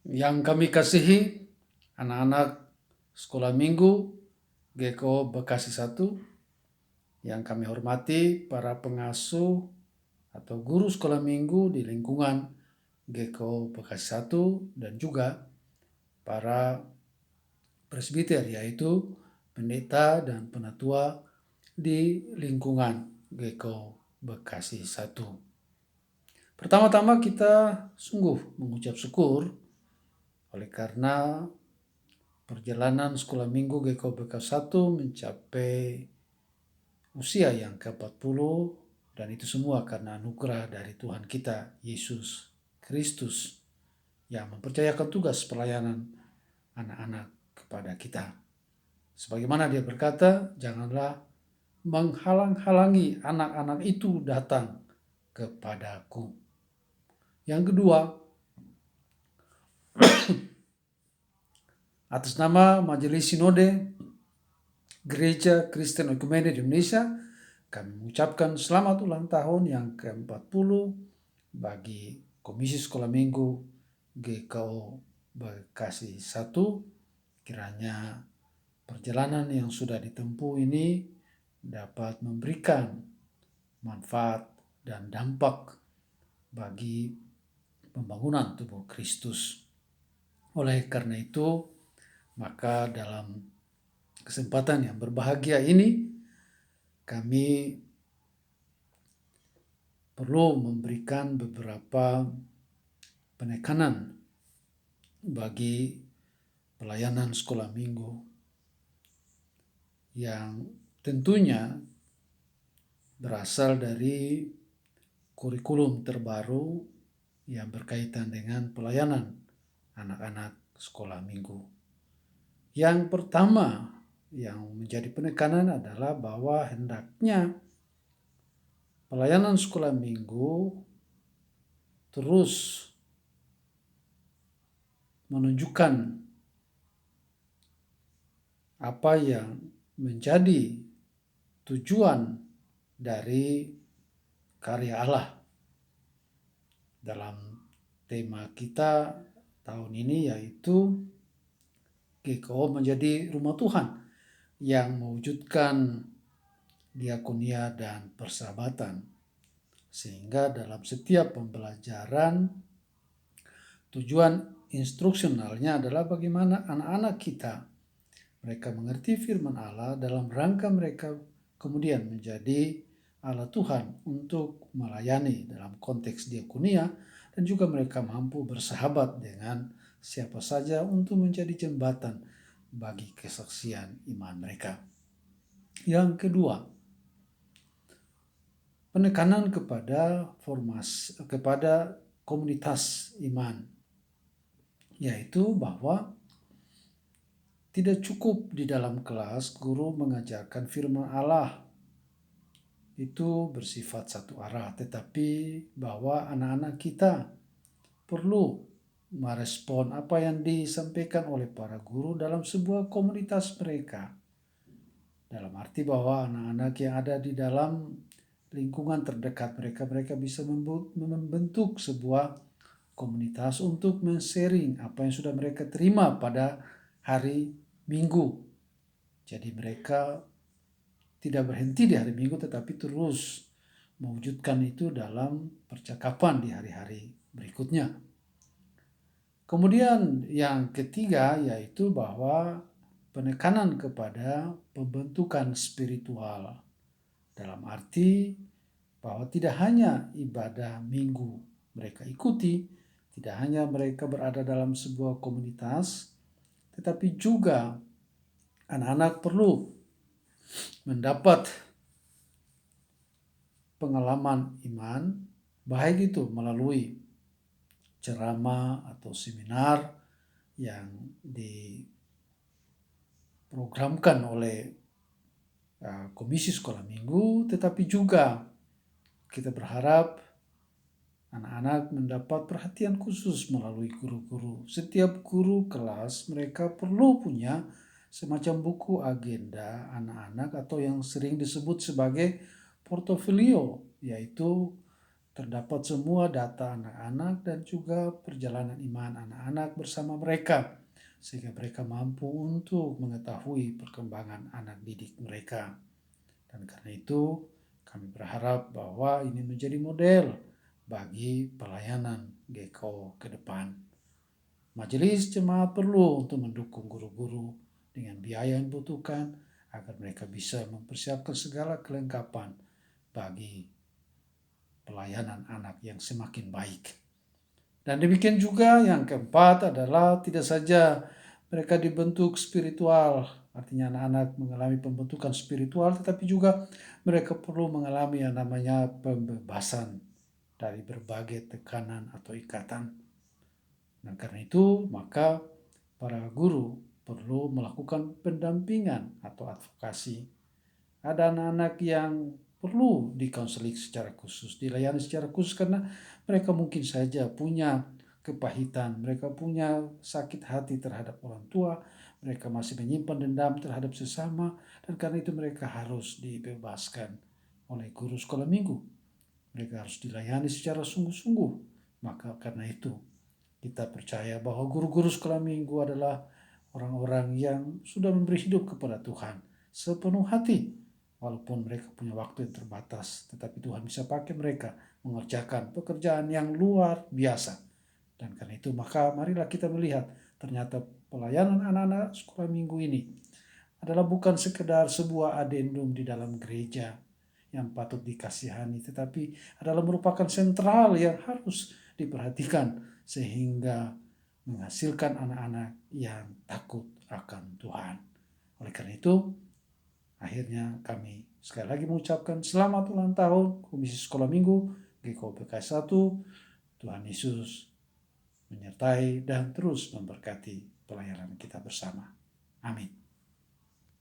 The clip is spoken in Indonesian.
Yang kami kasihi anak-anak sekolah minggu GKO Bekasi 1, yang kami hormati para pengasuh atau guru sekolah minggu di lingkungan GKO Bekasi 1 dan juga para presbiter, yaitu pendeta dan penatua di lingkungan GKO Bekasi 1. Pertama-tama kita sungguh mengucap syukur oleh karena perjalanan sekolah minggu GKO Bekasi 1 mencapai usia yang ke-40, dan itu semua karena anugerah dari Tuhan kita Yesus Kristus yang mempercayakan tugas pelayanan anak-anak kepada kita. Sebagaimana dia berkata, janganlah menghalang-halangi anak-anak itu datang kepadaku. Yang kedua, atas nama Majelis Sinode Gereja Kristen Ekumene di Indonesia, kami mengucapkan selamat ulang tahun yang ke-40 bagi Komisi Sekolah Minggu GKO Bekasi 1. Kiranya perjalanan yang sudah ditempuh ini dapat memberikan manfaat dan dampak bagi pembangunan tubuh Kristus. Oleh karena itu, maka dalam kesempatan yang berbahagia ini, kami perlu memberikan beberapa penekanan bagi pelayanan sekolah minggu yang tentunya berasal dari kurikulum terbaru yang berkaitan dengan pelayanan anak-anak sekolah minggu. Yang pertama yang menjadi penekanan adalah bahwa hendaknya pelayanan sekolah minggu terus menunjukkan apa yang menjadi tujuan dari karya Allah. Dalam tema kita tahun ini yaitu GKO menjadi rumah Tuhan yang mewujudkan diakonia dan persahabatan. Sehingga dalam setiap pembelajaran, tujuan instruksionalnya adalah bagaimana anak-anak kita mereka mengerti firman Allah dalam rangka mereka kemudian menjadi Allah Tuhan untuk melayani dalam konteks diakonia, dan juga mereka mampu bersahabat dengan siapa saja untuk menjadi jembatan bagi kesaksian iman mereka. Yang kedua, penekanan kepada komunitas iman, yaitu bahwa tidak cukup di dalam kelas guru mengajarkan firman Allah itu bersifat satu arah, tetapi bahwa anak-anak kita perlu merespon apa yang disampaikan oleh para guru dalam sebuah komunitas mereka. Dalam arti bahwa anak-anak yang ada di dalam lingkungan terdekat mereka bisa membentuk sebuah komunitas untuk men-sharing apa yang sudah mereka terima pada hari Minggu. Jadi mereka tidak berhenti di hari Minggu, tetapi terus mewujudkan itu dalam percakapan di hari-hari berikutnya. Kemudian yang ketiga yaitu bahwa penekanan kepada pembentukan spiritual, dalam arti bahwa tidak hanya ibadah minggu mereka ikuti, tidak hanya mereka berada dalam sebuah komunitas, tetapi juga anak-anak perlu mendapat pengalaman iman, baik itu melalui ceramah atau seminar yang diprogramkan oleh Komisi Sekolah Minggu, tetapi juga kita berharap anak-anak mendapat perhatian khusus melalui guru-guru. Setiap guru kelas mereka perlu punya semacam buku agenda anak-anak atau yang sering disebut sebagai portofolio, yaitu terdapat semua data anak-anak dan juga perjalanan iman anak-anak bersama mereka, sehingga mereka mampu untuk mengetahui perkembangan anak didik mereka. Dan karena itu, kami berharap bahwa ini menjadi model bagi pelayanan GEKO ke depan. Majelis jemaat perlu untuk mendukung guru-guru dengan biaya yang dibutuhkan agar mereka bisa mempersiapkan segala kelengkapan bagi pelayanan anak yang semakin baik. Dan demikian juga yang keempat adalah tidak saja mereka dibentuk spiritual, artinya anak-anak mengalami pembentukan spiritual, tetapi juga mereka perlu mengalami yang namanya pembebasan dari berbagai tekanan atau ikatan. Dan karena itu, maka para guru perlu melakukan pendampingan atau advokasi. Ada anak-anak yang perlu dikonseling secara khusus, dilayani secara khusus karena mereka mungkin saja punya kepahitan, mereka punya sakit hati terhadap orang tua, mereka masih menyimpan dendam terhadap sesama, dan karena itu mereka harus dibebaskan oleh guru sekolah minggu. Mereka harus dilayani secara sungguh-sungguh. Maka karena itu kita percaya bahwa guru-guru sekolah minggu adalah orang-orang yang sudah memberi hidup kepada Tuhan sepenuh hati. Walaupun mereka punya waktu yang terbatas, tetapi Tuhan bisa pakai mereka mengerjakan pekerjaan yang luar biasa. Dan karena itu maka marilah kita melihat ternyata pelayanan anak-anak sekolah minggu ini adalah bukan sekedar sebuah adendum di dalam gereja yang patut dikasihani, tetapi adalah merupakan sentral yang harus diperhatikan sehingga menghasilkan anak-anak yang takut akan Tuhan. Oleh karena itu, akhirnya kami sekali lagi mengucapkan selamat ulang tahun Komisi Sekolah Minggu GEKO PKS 1. Tuhan Yesus menyertai dan terus memberkati pelayanan kita bersama. Amin.